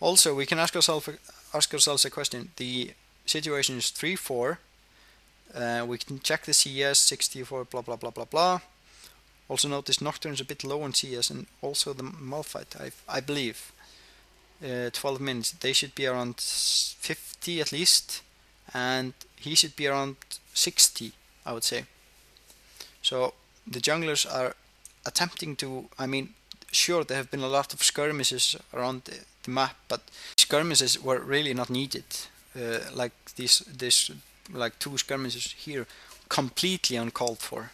Also, we can ask ourselves a question. The situation is 3-4. We can check the CS 64, blah blah blah blah blah. Also notice Nocturne is a bit low on CS, and also the Malphite. I believe 12 minutes. They should be around 50 at least, and he should be around 60, I would say. So the junglers are attempting to. I mean, sure, there have been a lot of skirmishes around the map, but skirmishes were really not needed. Like this like 2 skirmishes here, completely uncalled for.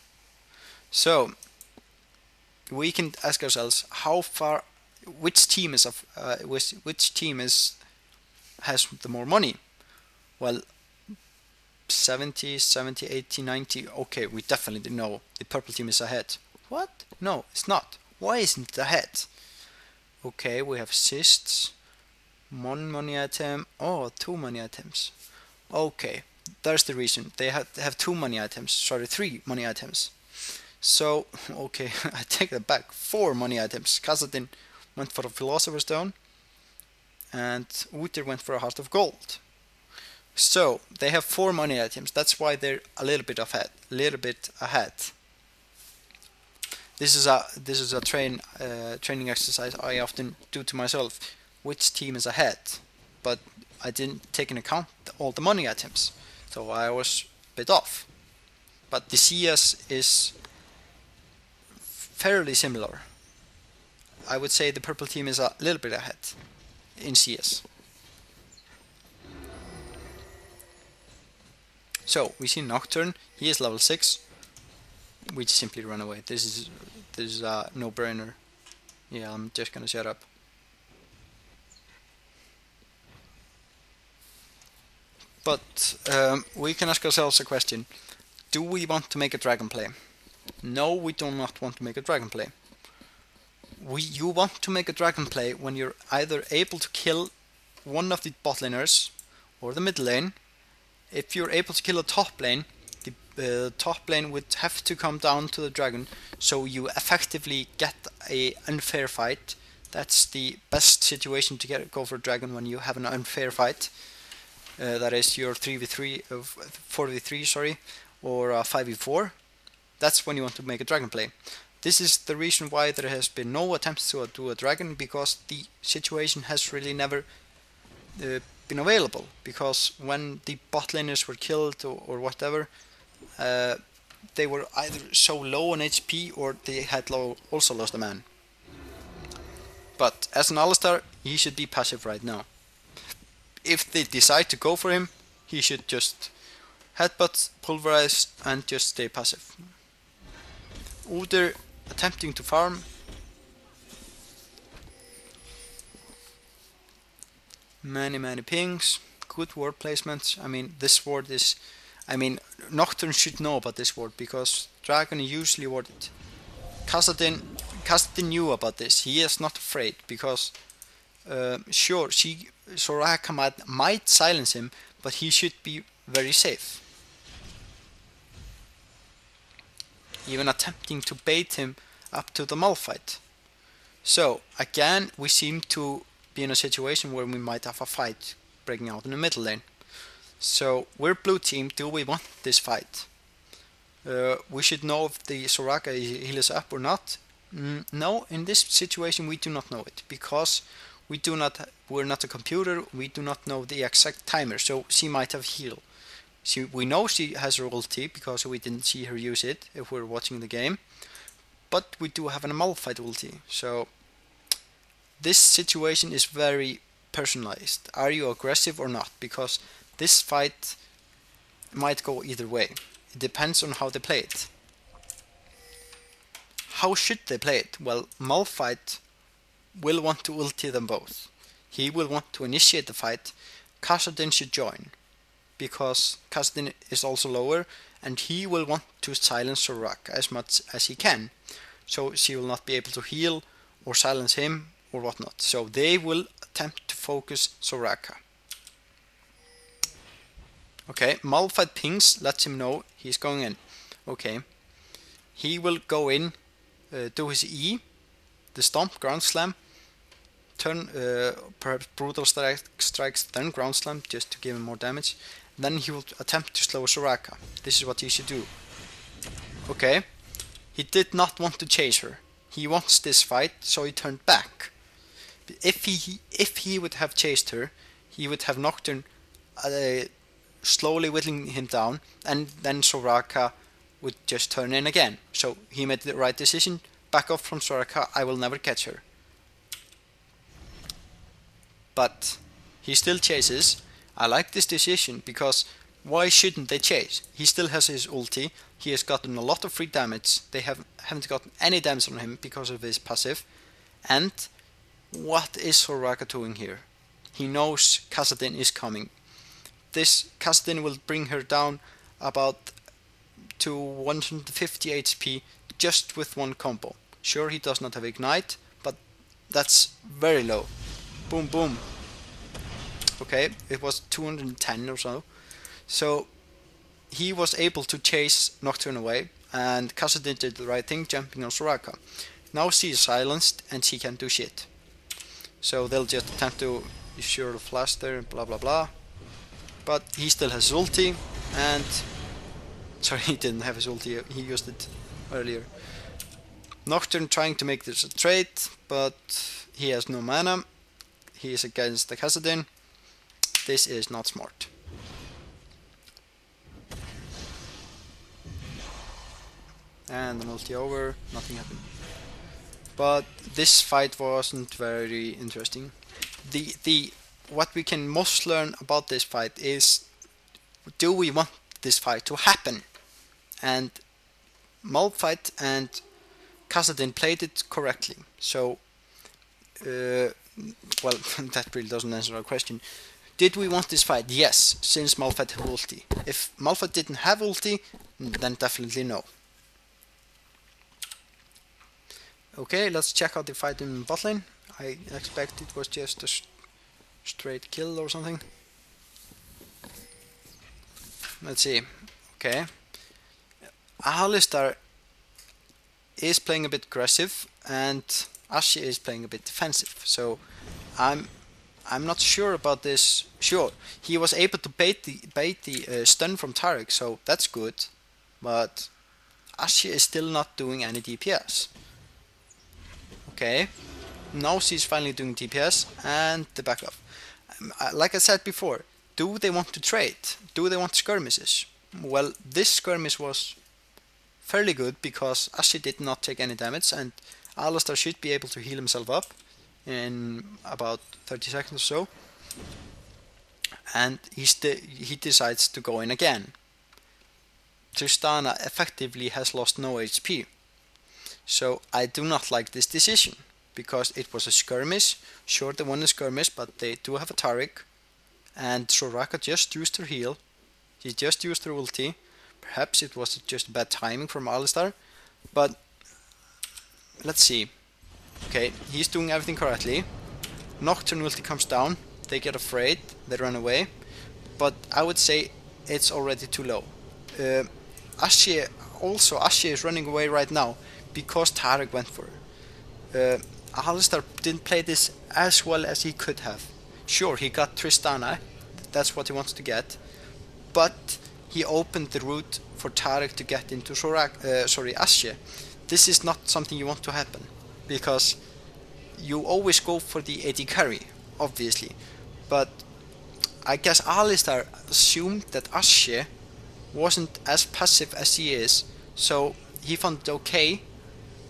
So we can ask ourselves how far, which team is has the more money. Well, 70, 70, 80, 90. Okay, we definitely know the purple team is ahead. What? No, it's not. Why isn't it ahead? Okay, we have assists, 1 money item. Oh, 2 money items. Okay, there's the reason. They have 2 money items. Sorry, 3 money items. So, okay, I take that back. 4 money items. Khazad-dûm went for a Philosopher's Stone, and Uther went for a Heart of Gold. So they have 4 money items. That's why they're a little bit ahead. This is a training exercise I often do to myself. Which team is ahead? But I didn't take into account all the money items, so I was a bit off. But the CS is fairly similar. I would say the purple team is a little bit ahead in CS. So we see Nocturne. He is level 6. We just simply run away. This is a no-brainer. Yeah, I'm just gonna shut up. But we can ask ourselves a question. Do we want to make a dragon play? No, we do not want to make a dragon play. You want to make a dragon play when you're either able to kill one of the bot laners or the mid lane. If you're able to kill a top lane, the top lane would have to come down to the dragon, so you effectively get a unfair fight. That's the best situation to go for a dragon, when you have an unfair fight. That is your 3v3, 4v3, sorry, or 5v4. That's when you want to make a dragon play. This is the reason why there has been no attempts to do a dragon, because the situation has really never been available. Because when the bot laners were killed or whatever, they were either so low on HP or they had also lost a man. But as an Alistar, he should be passive right now. If they decide to go for him, he should just headbutt, pulverize, and just stay passive. Uther attempting to farm. Many pings. Good ward placements. I mean, this ward is... Nocturne should know about this ward, because Dragon usually warded. Khazad-dûm knew about this. He is not afraid, because sure, Soraka might silence him, but he should be very safe. Even attempting to bait him up to the Malphite. So again, we seem to be in a situation where we might have a fight breaking out in the middle lane. So we're blue team. Do we want this fight? We should know if the Soraka heals up or not. No, in this situation we do not know it, because we're not a computer. We do not know the exact timer. So she might have healed. We know she has her ulti, because we didn't see her use it if we're watching the game. But we do have an Malphite ulti. So this situation is very personalized. Are you aggressive or not? Because this fight might go either way. It depends on how they play it. How should they play it? Well, Malphite will want to ulti them both. He will want to initiate the fight. Khazad-dûm should join, because Khazad-dûm is also lower, and he will want to silence Soraka as much as he can. So she will not be able to heal or silence him or whatnot. So they will attempt to focus Soraka. Okay, Malphite pings, lets him know he's going in. Okay, he will go in, do his E, the stomp, ground slam, turn perhaps brutal strikes, then ground slam just to give him more damage. Then he will attempt to slow Soraka. This is what he should do. Okay, he did not want to chase her. He wants this fight, so he turned back. If he would have chased her, he would have Nocturne slowly whittling him down, and then Soraka would just turn in again. So he made the right decision. Back off from Soraka. I will never catch her. But he still chases. I like this decision because why shouldn't they chase? He still has his ulti. He has gotten a lot of free damage. They haven't gotten any damage on him because of his passive. And what is Soraka doing here? He knows Kassadin is coming. This Kassadin will bring her down about to 150 HP just with one combo. Sure, he does not have ignite, but that's very low. Boom, boom. Okay, it was 210 or so. So he was able to chase Nocturne away, and Kassadin did the right thing, jumping on Soraka. Now she is silenced and she can't do shit. So they'll just attempt to ensure the flash there, blah blah blah. But he still has his ulti, and sorry, he didn't have his ulti, he used it earlier. Nocturne trying to make this a trade, but he has no mana. He is against the Kassadin. This is not smart. And an ulti over, nothing happened. But this fight wasn't very interesting. What we can most learn about this fight is, do we want this fight to happen? And Malphite and Kassadin played it correctly. So, well, that really doesn't answer our question. Did we want this fight? Yes, since Malphite had ulti. If Malphite didn't have ulti, then definitely no. Okay, let's check out the fight in bot lane. I expect it was just a straight kill or something. Let's see. Okay. Alistar is playing a bit aggressive and Ashe is playing a bit defensive. So I'm not sure about this. Sure, he was able to bait the stun from Taric, so that's good. But Ashe is still not doing any DPS. Okay, now she's finally doing DPS and the backup. Like I said before, do they want to trade? Do they want skirmishes? Well, this skirmish was fairly good because Ashe did not take any damage, and Alistar should be able to heal himself up in about 30 seconds or so. And he decides to go in again. Tristana effectively has lost no HP. So I do not like this decision, because it was a skirmish. Sure, they won a skirmish, but they do have a Taric, and Soraka just used her heal. She just used her ulti. Perhaps it was just bad timing from Alistar, but let's see. Okay, he's doing everything correctly. Nocturne ulti comes down, they get afraid, they run away, but I would say it's already too low. Ashe is running away right now, because Taric went for her. Alistar didn't play this as well as he could have. Sure, he got Tristana, that's what he wants to get, but he opened the route for Taric to get into Ashe. This is not something you want to happen, because you always go for the AD carry, obviously, but I guess Alistar assumed that Ashe wasn't as passive as he is, so he found it okay.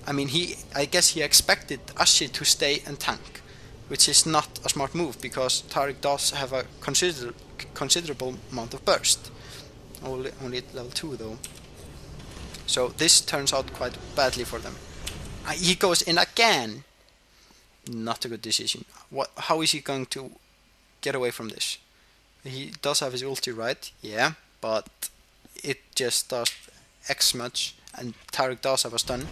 I mean, I guess he expected Ashe to stay and tank, which is not a smart move, because Taric does have a considerable amount of burst. Only at level 2 though. So this turns out quite badly for them. He goes in again. Not a good decision. How is he going to get away from this? He does have his ulti, right? Yeah, but it just does X much, and Taric does have a stun.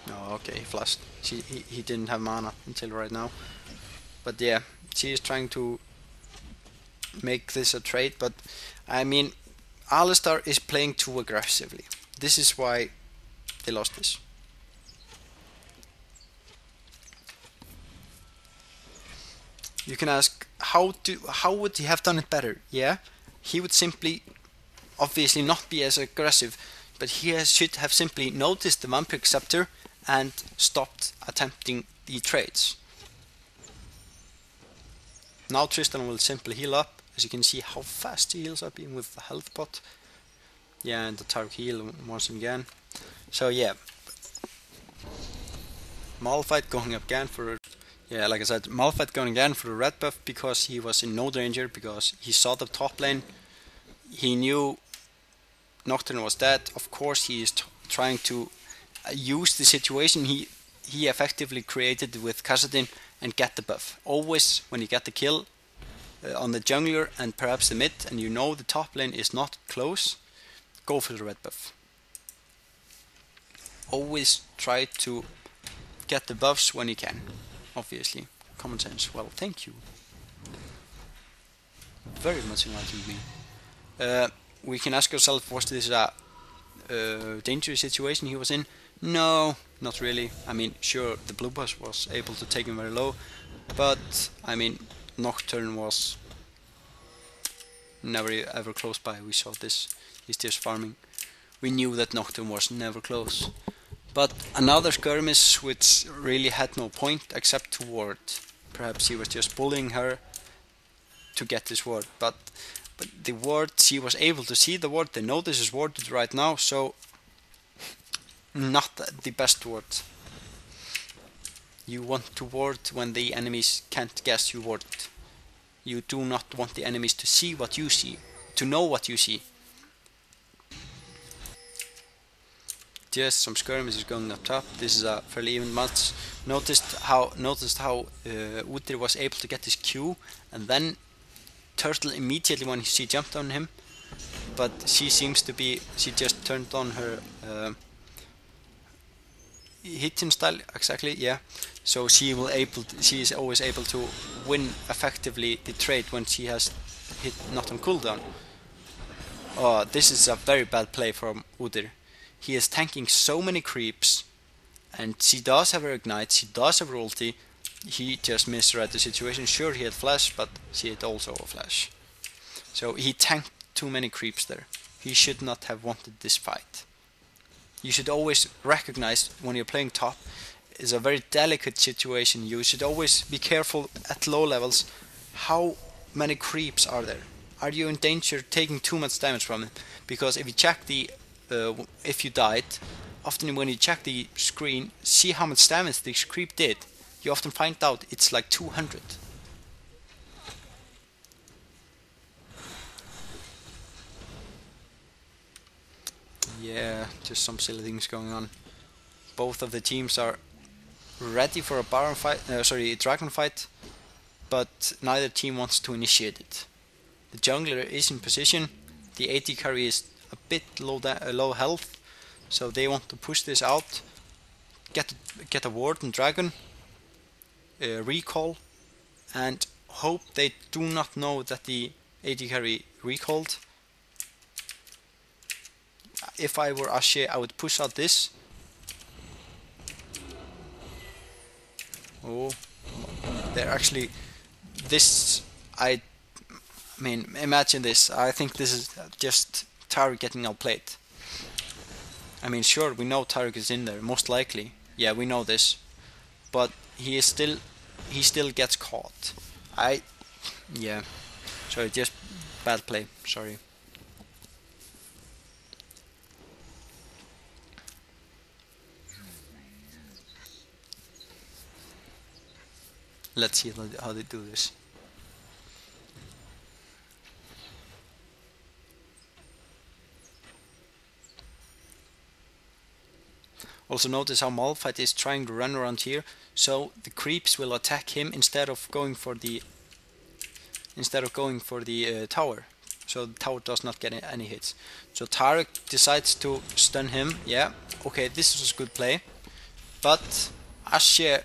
Oh, okay, he flashed. He didn't have mana until right now. But yeah, she is trying to make this a trade, but I mean, Alistar is playing too aggressively. This is why they lost this. You can ask, how would he have done it better? Yeah, he would simply, obviously not be as aggressive, but should have simply noticed the Vampiric Scepter and stopped attempting the trades. Now Tristan will simply heal up. As you can see how fast he heals up even with the health pot. Yeah, and the Taric heal once again. So yeah, Malphite going up again for, yeah, like I said, Malphite going again for the red buff because he was in no danger, because he saw the top lane. He knew Nocturne was dead. Of course he is trying to use the situation he effectively created with Kassadin and get the buff. Always when you get the kill on the jungler and perhaps the mid, and you know the top lane is not close, go for the red buff. Always try to get the buffs when you can, obviously. Common sense. Well, thank you. Very much enlightened me. We can ask ourselves, was this a dangerous situation he was in? No, not really. I mean, sure, the blue buff was able to take him very low, but I mean, Nocturne was never ever close by. We saw this. He's just farming. We knew that Nocturne was never close. But another skirmish which really had no point except to ward. Perhaps he was just bullying her to get this ward, but the ward, she was able to see the ward. They know this is warded right now, so not the best ward. You want to ward when the enemies can't guess you warded. You do not want the enemies to see what you see, to know what you see. Just some skirmishes going up top. This is a fairly even match. Noticed how Udyr was able to get his Q, and then Turtle immediately when she jumped on him, but she seems to be, she just turned on her hit him style, exactly, yeah. So she is always able to win effectively the trade when she has hit not on cooldown. Oh, this is a very bad play from Udyr. He is tanking so many creeps, and she does have her ignite, she does have her ulti. He just misread the situation. Sure, he had flash, but she had also a flash. So he tanked too many creeps there. He should not have wanted this fight. You should always recognize when you're playing top, it's a very delicate situation. You should always be careful at low levels. How many creeps are there? Are you in danger taking too much damage from them? Because if you check the, if you died, often when you check the screen, see how much damage this creep did. You often find out it's like 200. Yeah, just some silly things going on. Both of the teams are ready for a Baron fight, a dragon fight, but neither team wants to initiate it. The jungler is in position. The AD carry is a bit low health, so they want to push this out, get a ward and dragon. Recall, and hope they do not know that the AD carry recalled. If I were Ashe, I would push out this. Oh, they're actually, this, I mean, imagine this. I think this is just Taric getting outplayed. I mean, sure, we know Taric is in there, most likely. Yeah, we know this, but he still gets caught. Yeah, sorry, just bad play, sorry. Let's see how they do this. Also notice how Malphite is trying to run around here, so the creeps will attack him instead of going for the tower. So the tower does not get any hits. So Taric decides to stun him. Yeah, okay, this was a good play. But Ashe,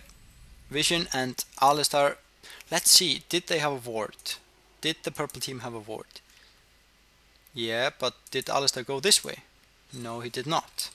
Vision and Alistar, let's see, did they have a ward? Did the purple team have a ward? Yeah, but did Alistar go this way? No, he did not.